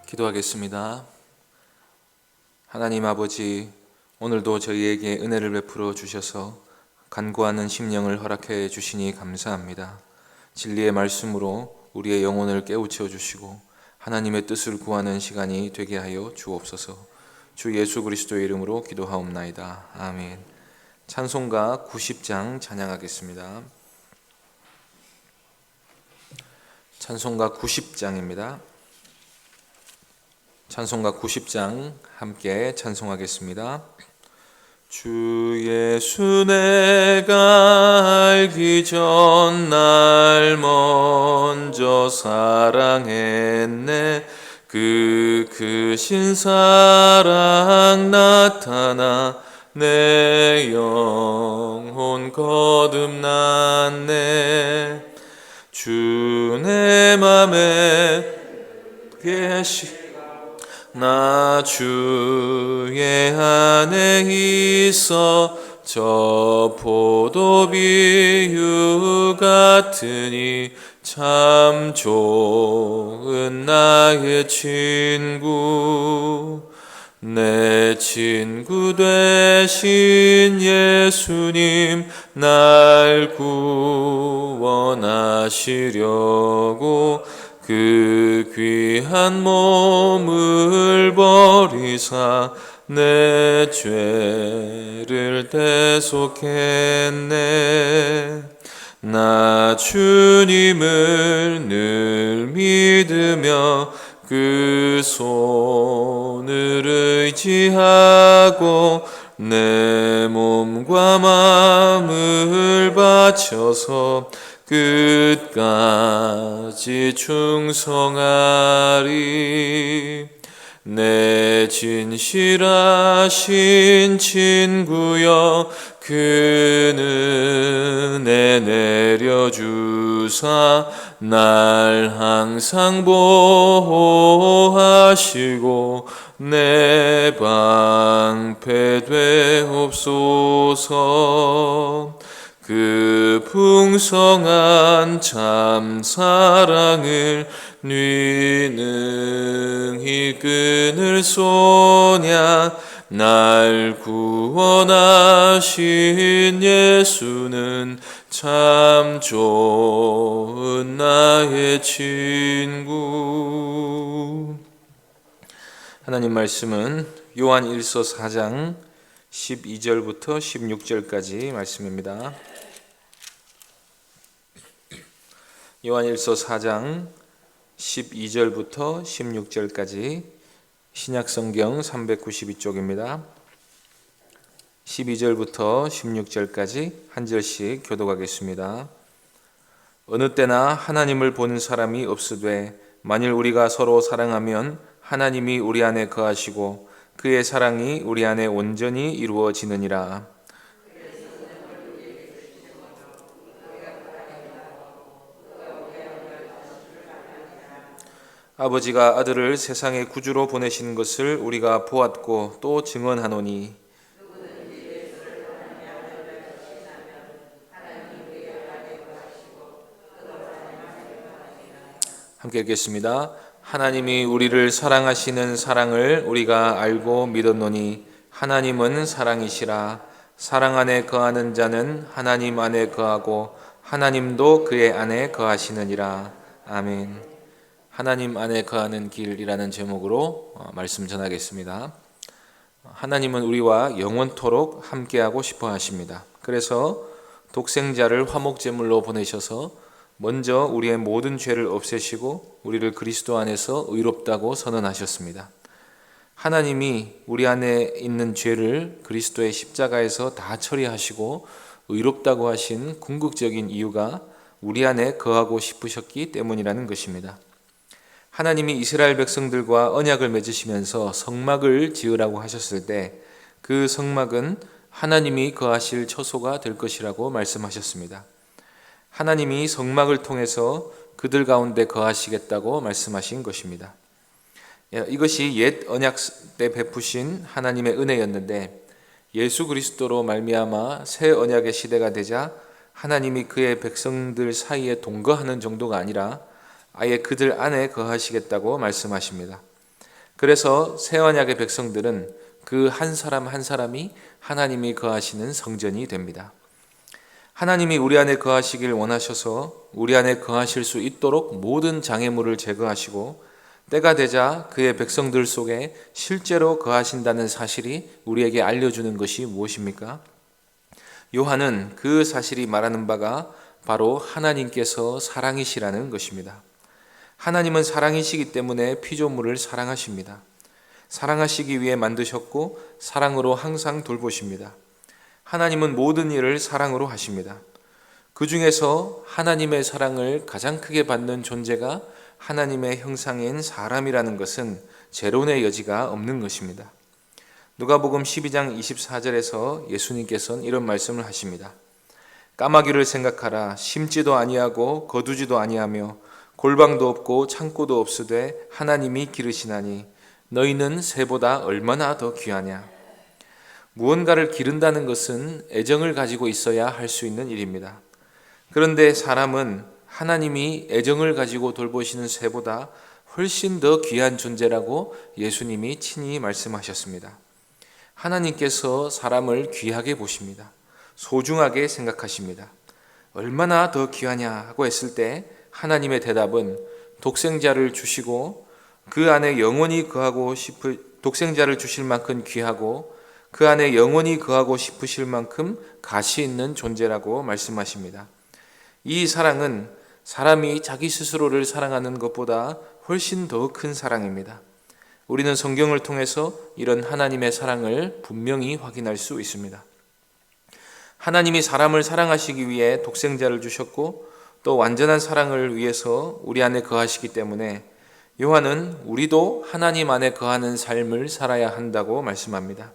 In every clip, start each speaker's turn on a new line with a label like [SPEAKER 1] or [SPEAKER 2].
[SPEAKER 1] 기도하겠습니다. 하나님 아버지, 오늘도 저희에게 은혜를 베풀어 주셔서 간구하는 심령을 허락해 주시니 감사합니다. 진리의 말씀으로 우리의 영혼을 깨우쳐 주시고 하나님의 뜻을 구하는 시간이 되게 하여 주옵소서. 주 예수 그리스도의 이름으로 기도하옵나이다. 아멘. 찬송가 90장 찬양하겠습니다. 찬송가 90장입니다. 찬송가 90장 함께 찬송하겠습니다. 주 예수 내가 알기 전 날 먼저 사랑했네. 그 크신 사랑 나타나 내 영혼 거듭났네. 주 내 맘에 계시 나 주의 안에 있어 저 포도비유 같으니 참 좋은 나의 친구. 내 친구 되신 예수님 날 구원하시려고 그 귀한 몸을 버리사 내 죄를 대속했네. 나 주님을 늘 믿으며 그 손을 의지하고 내 몸과 마음을 바쳐서 끝까지 충성하리. 내 진실하신 친구여 그 은혜 내려주사 날 항상 보호하시고 내 방패 되옵소서. 그 풍성한 참 사랑을 네 능히 끊을 소냐. 날 구원하신 예수는 참 좋은 나의 친구. 하나님 말씀은 요한 1서 4장 12절부터 16절까지 말씀입니다. 요한 1서 4장 12절부터 16절까지 신약성경 392쪽입니다. 12절부터 16절까지 한 절씩 교독하겠습니다. 어느 때나 하나님을 본 사람이 없으되 만일 우리가 서로 사랑하면 하나님이 우리 안에 거하시고 그의 사랑이 우리 안에 온전히 이루어지느니라. 아버지가 아들을 세상의 구주로 보내신 것을 우리가 보았고 또 증언하노니 함께 읽겠습니다. 하나님이 우리를 사랑하시는 사랑을 우리가 알고 믿었노니 하나님은 사랑이시라. 사랑 안에 거하는 자는 하나님 안에 거하고 하나님도 그의 안에 거하시느니라. 아멘. 하나님 안에 거하는 길이라는 제목으로 말씀 전하겠습니다. 하나님은 우리와 영원토록 함께하고 싶어 하십니다. 그래서 독생자를 화목제물로 보내셔서 먼저 우리의 모든 죄를 없애시고 우리를 그리스도 안에서 의롭다고 선언하셨습니다. 하나님이 우리 안에 있는 죄를 그리스도의 십자가에서 다 처리하시고 의롭다고 하신 궁극적인 이유가 우리 안에 거하고 싶으셨기 때문이라는 것입니다. 하나님이 이스라엘 백성들과 언약을 맺으시면서 성막을 지으라고 하셨을 때 그 성막은 하나님이 거하실 처소가 될 것이라고 말씀하셨습니다. 하나님이 성막을 통해서 그들 가운데 거하시겠다고 말씀하신 것입니다. 이것이 옛 언약 때 베푸신 하나님의 은혜였는데 예수 그리스도로 말미암아 새 언약의 시대가 되자 하나님이 그의 백성들 사이에 동거하는 정도가 아니라 아예 그들 안에 거하시겠다고 말씀하십니다. 그래서 새 언약의 백성들은 그 한 사람 한 사람이 하나님이 거하시는 성전이 됩니다. 하나님이 우리 안에 거하시길 원하셔서 우리 안에 거하실 수 있도록 모든 장애물을 제거하시고 때가 되자 그의 백성들 속에 실제로 거하신다는 사실이 우리에게 알려주는 것이 무엇입니까? 요한은 그 사실이 말하는 바가 바로 하나님께서 사랑이시라는 것입니다. 하나님은 사랑이시기 때문에 피조물을 사랑하십니다. 사랑하시기 위해 만드셨고 사랑으로 항상 돌보십니다. 하나님은 모든 일을 사랑으로 하십니다. 그 중에서 하나님의 사랑을 가장 크게 받는 존재가 하나님의 형상인 사람이라는 것은 재론의 여지가 없는 것입니다. 누가복음 12장 24절에서 예수님께서는 이런 말씀을 하십니다. 까마귀를 생각하라. 심지도 아니하고 거두지도 아니하며 골방도 없고 창고도 없으되 하나님이 기르시나니 너희는 새보다 얼마나 더 귀하냐. 무언가를 기른다는 것은 애정을 가지고 있어야 할 수 있는 일입니다. 그런데 사람은 하나님이 애정을 가지고 돌보시는 새보다 훨씬 더 귀한 존재라고 예수님이 친히 말씀하셨습니다. 하나님께서 사람을 귀하게 보십니다. 소중하게 생각하십니다. 얼마나 더 귀하냐고 했을 때 하나님의 대답은 독생자를 주시고 그 안에 영원히 거하고 독생자를 주실 만큼 귀하고 그 안에 영원히 거하고 싶으실 만큼 가치 있는 존재라고 말씀하십니다. 이 사랑은 사람이 자기 스스로를 사랑하는 것보다 훨씬 더 큰 사랑입니다. 우리는 성경을 통해서 이런 하나님의 사랑을 분명히 확인할 수 있습니다. 하나님이 사람을 사랑하시기 위해 독생자를 주셨고 또 완전한 사랑을 위해서 우리 안에 거하시기 때문에 요한은 우리도 하나님 안에 거하는 삶을 살아야 한다고 말씀합니다.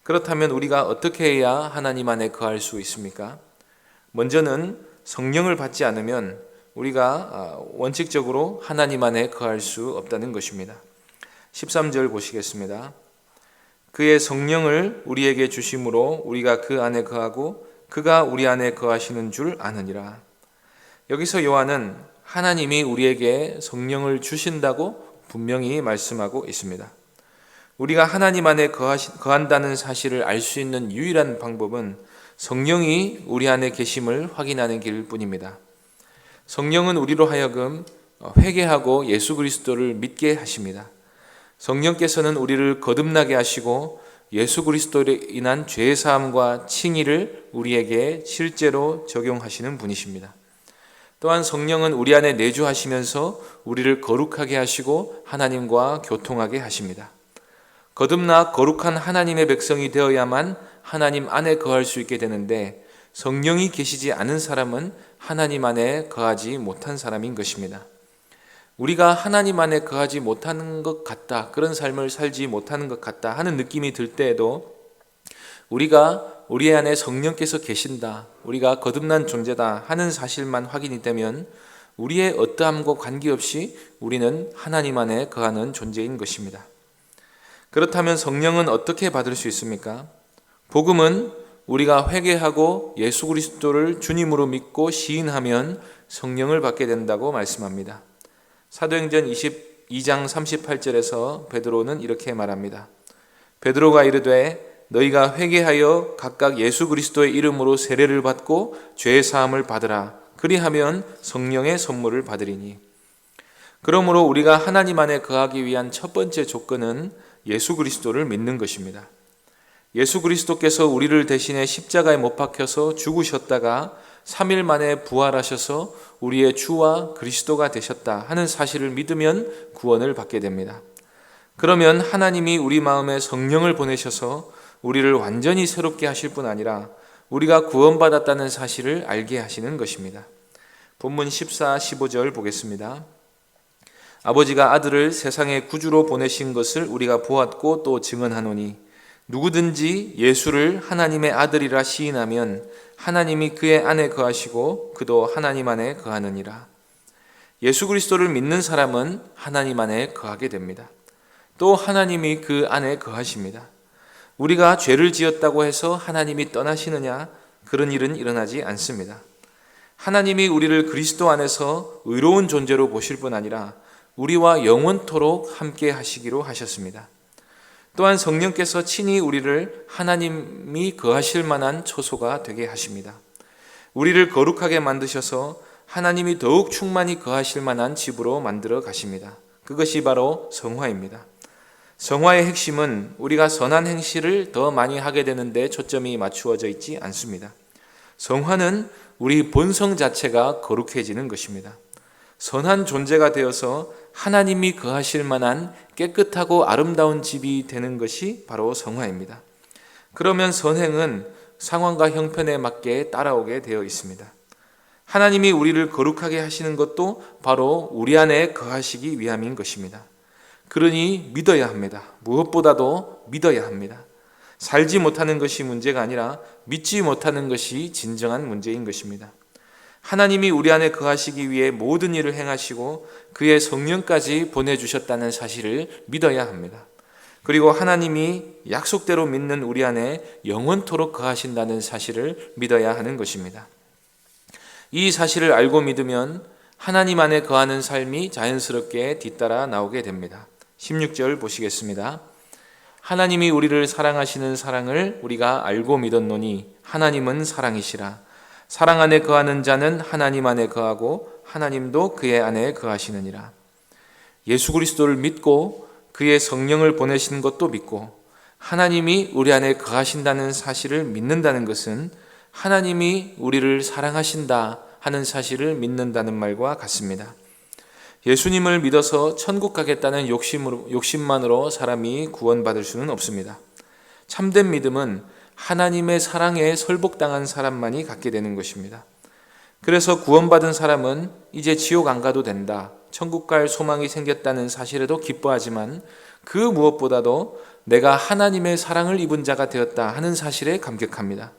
[SPEAKER 1] 그렇다면 우리가 어떻게 해야 하나님 안에 거할 수 있습니까? 먼저는 성령을 받지 않으면 우리가 원칙적으로 하나님 안에 거할 수 없다는 것입니다. 13절 보시겠습니다. 그의 성령을 우리에게 주심으로 우리가 그 안에 거하고 그가 우리 안에 거하시는 줄 아느니라. 여기서 요한은 하나님이 우리에게 성령을 주신다고 분명히 말씀하고 있습니다. 우리가 하나님 안에 거한다는 사실을 알 수 있는 유일한 방법은 성령이 우리 안에 계심을 확인하는 길 뿐입니다. 성령은 우리로 하여금 회개하고 예수 그리스도를 믿게 하십니다. 성령께서는 우리를 거듭나게 하시고 예수 그리스도로 인한 죄 사함과 칭의를 우리에게 실제로 적용하시는 분이십니다. 또한 성령은 우리 안에 내주하시면서 우리를 거룩하게 하시고 하나님과 교통하게 하십니다. 거듭나 거룩한 하나님의 백성이 되어야만 하나님 안에 거할 수 있게 되는데 성령이 계시지 않은 사람은 하나님 안에 거하지 못한 사람인 것입니다. 우리가 하나님 안에 거하지 못하는 것 같다, 그런 삶을 살지 못하는 것 같다 하는 느낌이 들 때에도 우리가 우리 안에 성령께서 계신다, 우리가 거듭난 존재다 하는 사실만 확인이 되면 우리의 어떠함과 관계없이 우리는 하나님 안에 거하는 존재인 것입니다. 그렇다면 성령은 어떻게 받을 수 있습니까? 복음은 우리가 회개하고 예수 그리스도를 주님으로 믿고 시인하면 성령을 받게 된다고 말씀합니다. 사도행전 22장 38절에서 베드로는 이렇게 말합니다. 베드로가 이르되 너희가 회개하여 각각 예수 그리스도의 이름으로 세례를 받고 죄 사함을 받으라. 그리하면 성령의 선물을 받으리니. 그러므로 우리가 하나님 안에 거하기 위한 첫 번째 조건은 예수 그리스도를 믿는 것입니다. 예수 그리스도께서 우리를 대신해 십자가에 못 박혀서 죽으셨다가 3일 만에 부활하셔서 우리의 주와 그리스도가 되셨다 하는 사실을 믿으면 구원을 받게 됩니다. 그러면 하나님이 우리 마음에 성령을 보내셔서 우리를 완전히 새롭게 하실 뿐 아니라 우리가 구원받았다는 사실을 알게 하시는 것입니다. 본문 14, 15절 보겠습니다. 아버지가 아들을 세상의 구주로 보내신 것을 우리가 보았고 또 증언하노니 누구든지 예수를 하나님의 아들이라 시인하면 하나님이 그의 안에 거하시고 그도 하나님 안에 거하느니라. 예수 그리스도를 믿는 사람은 하나님 안에 거하게 됩니다. 또 하나님이 그 안에 거하십니다. 우리가 죄를 지었다고 해서 하나님이 떠나시느냐? 그런 일은 일어나지 않습니다. 하나님이 우리를 그리스도 안에서 의로운 존재로 보실 뿐 아니라 우리와 영원토록 함께 하시기로 하셨습니다. 또한 성령께서 친히 우리를 하나님이 거하실 만한 처소가 되게 하십니다. 우리를 거룩하게 만드셔서 하나님이 더욱 충만히 거하실 만한 집으로 만들어 가십니다. 그것이 바로 성화입니다. 성화의 핵심은 우리가 선한 행실을 더 많이 하게 되는데 초점이 맞추어져 있지 않습니다. 성화는 우리 본성 자체가 거룩해지는 것입니다. 선한 존재가 되어서 하나님이 거하실 만한 깨끗하고 아름다운 집이 되는 것이 바로 성화입니다. 그러면 선행은 상황과 형편에 맞게 따라오게 되어 있습니다. 하나님이 우리를 거룩하게 하시는 것도 바로 우리 안에 거하시기 위함인 것입니다. 그러니 믿어야 합니다. 무엇보다도 믿어야 합니다. 살지 못하는 것이 문제가 아니라 믿지 못하는 것이 진정한 문제인 것입니다. 하나님이 우리 안에 거하시기 위해 모든 일을 행하시고 그의 성령까지 보내주셨다는 사실을 믿어야 합니다. 그리고 하나님이 약속대로 믿는 우리 안에 영원토록 거하신다는 사실을 믿어야 하는 것입니다. 이 사실을 알고 믿으면 하나님 안에 거하는 삶이 자연스럽게 뒤따라 나오게 됩니다. 16절 보시겠습니다. 하나님이 우리를 사랑하시는 사랑을 우리가 알고 믿었노니 하나님은 사랑이시라. 사랑 안에 거하는 자는 하나님 안에 거하고 하나님도 그의 안에 거하시느니라. 예수 그리스도를 믿고 그의 성령을 보내신 것도 믿고 하나님이 우리 안에 거하신다는 사실을 믿는다는 것은 하나님이 우리를 사랑하신다 하는 사실을 믿는다는 말과 같습니다. 예수님을 믿어서 천국 가겠다는 욕심만으로 사람이 구원받을 수는 없습니다. 참된 믿음은 하나님의 사랑에 설복당한 사람만이 갖게 되는 것입니다. 그래서 구원받은 사람은 이제 지옥 안 가도 된다, 천국 갈 소망이 생겼다는 사실에도 기뻐하지만 그 무엇보다도 내가 하나님의 사랑을 입은 자가 되었다 하는 사실에 감격합니다.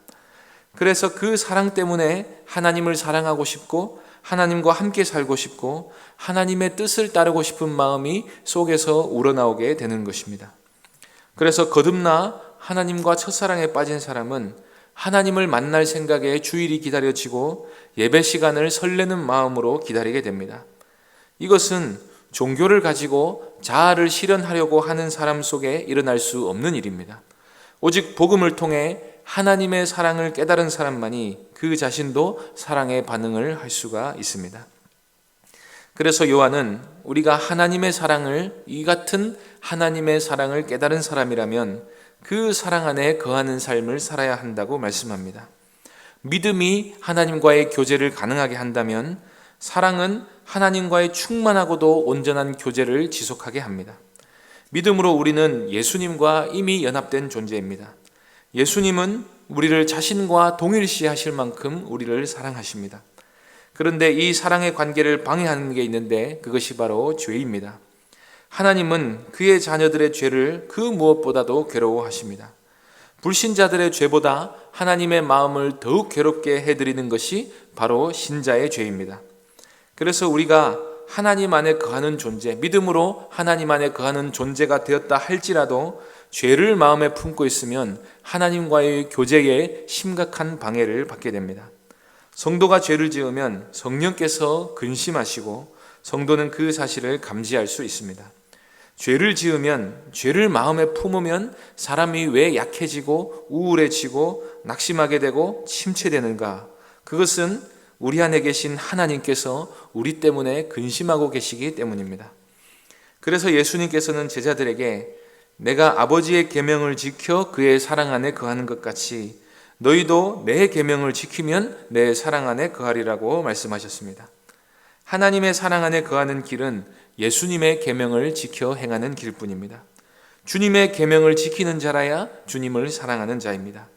[SPEAKER 1] 그래서 그 사랑 때문에 하나님을 사랑하고 싶고 하나님과 함께 살고 싶고 하나님의 뜻을 따르고 싶은 마음이 속에서 우러나오게 되는 것입니다. 그래서 거듭나 하나님과 첫사랑에 빠진 사람은 하나님을 만날 생각에 주일이 기다려지고 예배 시간을 설레는 마음으로 기다리게 됩니다. 이것은 종교를 가지고 자아를 실현하려고 하는 사람 속에 일어날 수 없는 일입니다. 오직 복음을 통해 하나님의 사랑을 깨달은 사람만이 그 자신도 사랑의 반응을 할 수가 있습니다. 그래서 요한은 우리가 하나님의 사랑을, 이 같은 하나님의 사랑을 깨달은 사람이라면 그 사랑 안에 거하는 삶을 살아야 한다고 말씀합니다. 믿음이 하나님과의 교제를 가능하게 한다면 사랑은 하나님과의 충만하고도 온전한 교제를 지속하게 합니다. 믿음으로 우리는 예수님과 이미 연합된 존재입니다. 예수님은 우리를 자신과 동일시하실 만큼 우리를 사랑하십니다. 그런데 이 사랑의 관계를 방해하는 게 있는데 그것이 바로 죄입니다. 하나님은 그의 자녀들의 죄를 그 무엇보다도 괴로워하십니다. 불신자들의 죄보다 하나님의 마음을 더욱 괴롭게 해드리는 것이 바로 신자의 죄입니다. 그래서 우리가 하나님 안에 거하는 존재, 믿음으로 하나님 안에 거하는 존재가 되었다 할지라도 죄를 마음에 품고 있으면 하나님과의 교제에 심각한 방해를 받게 됩니다. 성도가 죄를 지으면 성령께서 근심하시고 성도는 그 사실을 감지할 수 있습니다. 죄를 지으면, 죄를 마음에 품으면 사람이 왜 약해지고 우울해지고 낙심하게 되고 침체되는가? 그것은 우리 안에 계신 하나님께서 우리 때문에 근심하고 계시기 때문입니다. 그래서 예수님께서는 제자들에게 내가 아버지의 계명을 지켜 그의 사랑 안에 거하는 것 같이 너희도 내 계명을 지키면 내 사랑 안에 거하리라고 말씀하셨습니다. 하나님의 사랑 안에 거하는 길은 예수님의 계명을 지켜 행하는 길뿐입니다. 주님의 계명을 지키는 자라야 주님을 사랑하는 자입니다.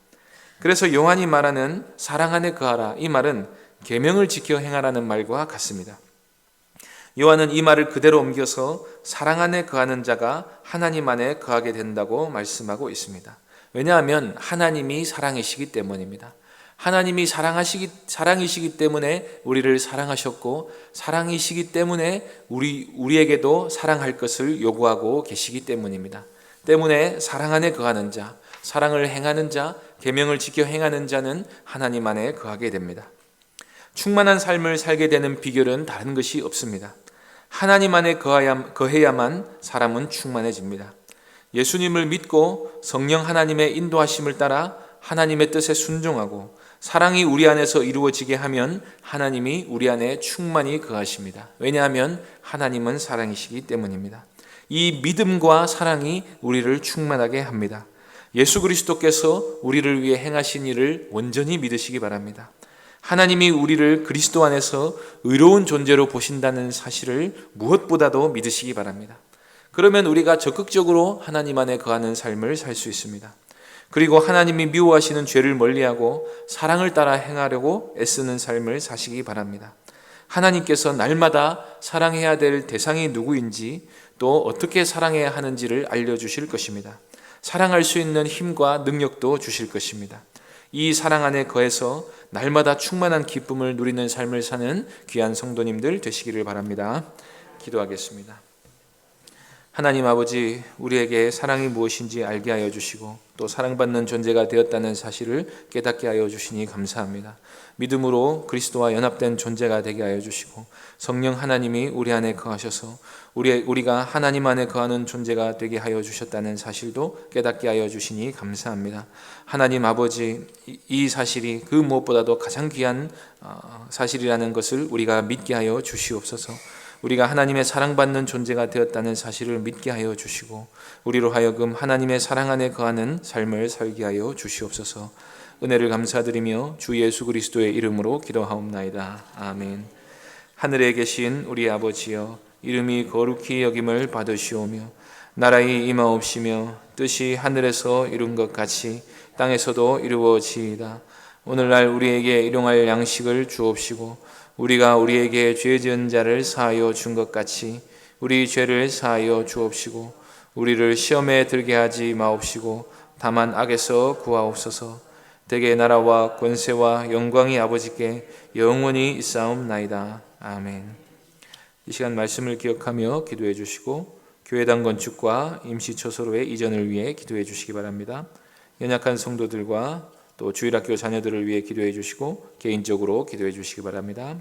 [SPEAKER 1] 그래서 요한이 말하는 사랑 안에 거하라, 이 말은 계명을 지켜 행하라는 말과 같습니다. 요한은 이 말을 그대로 옮겨서 사랑 안에 거하는 자가 하나님 안에 거하게 된다고 말씀하고 있습니다. 왜냐하면 하나님이 사랑이시기 때문입니다. 하나님이 사랑이시기 때문에 우리를 사랑하셨고 사랑이시기 때문에 우리에게도 사랑할 것을 요구하고 계시기 때문입니다. 때문에 사랑 안에 거하는 자, 사랑을 행하는 자, 계명을 지켜 행하는 자는 하나님 안에 거하게 됩니다. 충만한 삶을 살게 되는 비결은 다른 것이 없습니다. 하나님 안에 거해야만 사람은 충만해집니다. 예수님을 믿고 성령 하나님의 인도하심을 따라 하나님의 뜻에 순종하고 사랑이 우리 안에서 이루어지게 하면 하나님이 우리 안에 충만히 거하십니다. 왜냐하면 하나님은 사랑이시기 때문입니다. 이 믿음과 사랑이 우리를 충만하게 합니다. 예수 그리스도께서 우리를 위해 행하신 일을 온전히 믿으시기 바랍니다. 하나님이 우리를 그리스도 안에서 의로운 존재로 보신다는 사실을 무엇보다도 믿으시기 바랍니다. 그러면 우리가 적극적으로 하나님 안에 거하는 삶을 살 수 있습니다. 그리고 하나님이 미워하시는 죄를 멀리하고 사랑을 따라 행하려고 애쓰는 삶을 사시기 바랍니다. 하나님께서 날마다 사랑해야 될 대상이 누구인지 또 어떻게 사랑해야 하는지를 알려주실 것입니다. 사랑할 수 있는 힘과 능력도 주실 것입니다. 이 사랑 안에 거해서 날마다 충만한 기쁨을 누리는 삶을 사는 귀한 성도님들 되시기를 바랍니다. 기도하겠습니다. 하나님 아버지, 우리에게 사랑이 무엇인지 알게 하여 주시고 또 사랑받는 존재가 되었다는 사실을 깨닫게 하여 주시니 감사합니다. 믿음으로 그리스도와 연합된 존재가 되게 하여 주시고 성령 하나님이 우리 안에 거하셔서 우리가 하나님 안에 거하는 존재가 되게 하여 주셨다는 사실도 깨닫게 하여 주시니 감사합니다. 하나님 아버지, 이 사실이 그 무엇보다도 가장 귀한 사실이라는 것을 우리가 믿게 하여 주시옵소서. 우리가 하나님의 사랑받는 존재가 되었다는 사실을 믿게 하여 주시고 우리로 하여금 하나님의 사랑 안에 거하는 삶을 살게 하여 주시옵소서. 은혜를 감사드리며 주 예수 그리스도의 이름으로 기도하옵나이다. 아멘. 하늘에 계신 우리 아버지여, 이름이 거룩히 여김을 받으시오며 나라의 임하옵시며 뜻이 하늘에서 이룬 것 같이 땅에서도 이루어지이다. 오늘날 우리에게 일용할 양식을 주옵시고 우리가 우리에게 죄 지은 자를 사하여 준 것 같이 우리 죄를 사하여 주옵시고 우리를 시험에 들게 하지 마옵시고 다만 악에서 구하옵소서. 대개 나라와 권세와 영광이 아버지께 영원히 있사옵나이다. 아멘. 이 시간 말씀을 기억하며 기도해 주시고 교회당 건축과 임시초소로의 이전을 위해 기도해 주시기 바랍니다. 연약한 성도들과 또 주일학교 자녀들을 위해 기도해 주시고 개인적으로 기도해 주시기 바랍니다.